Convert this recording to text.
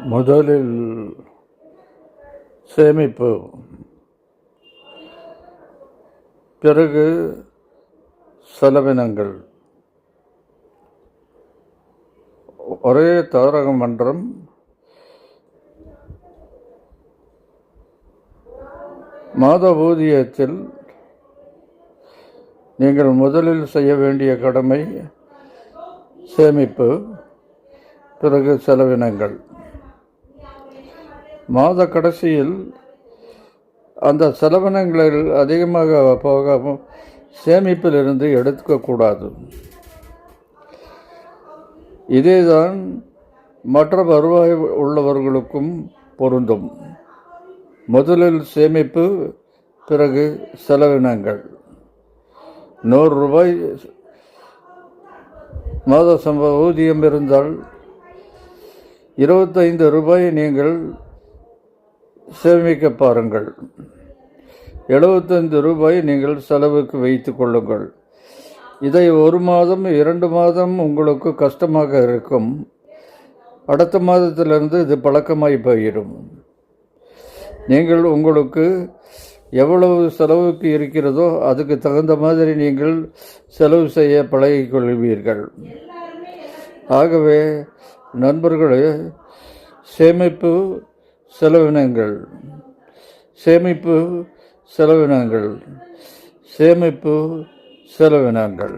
முதலில் சேமிப்பு, பிறகு செலவினங்கள். ஒரே தாரக மன்றம். மாத ஊதியத்தில் நீங்கள் முதலில் செய்ய வேண்டிய கடமை சேமிப்பு, பிறகு செலவினங்கள். மாத கடைசியில் அந்த செலவினங்களில் அதிகமாக போகாமல் சேமிப்பிலிருந்து எடுக்கக்கூடாது. இதேதான் மற்ற வருவாய் உள்ளவர்களுக்கும் பொருந்தும். முதலில் சேமிப்பு, பிறகு செலவினங்கள். 100 ரூபாய் மாத ஊதியம் இருந்தால் 25 ரூபாய் நீங்கள் சேமிக்க பாருங்கள். 75 ரூபாய் நீங்கள் செலவுக்கு வைத்து கொள்ளுங்கள். இதை 1 மாதம் 2 மாதம் உங்களுக்கு கஷ்டமாக இருக்கும். அடுத்த மாதத்திலிருந்து இது பழக்கமாய் போயிடும். நீங்கள் உங்களுக்கு எவ்வளவு செலவுக்கு இருக்கிறதோ அதுக்கு தகுந்த மாதிரி நீங்கள் செலவு செய்ய பழகிக்கொள்வீர்கள். ஆகவே நண்பர்களே, சேமிப்பு செலவினங்கள், சேமிப்பு செலவினங்கள், சேமிப்பு செலவினங்கள்.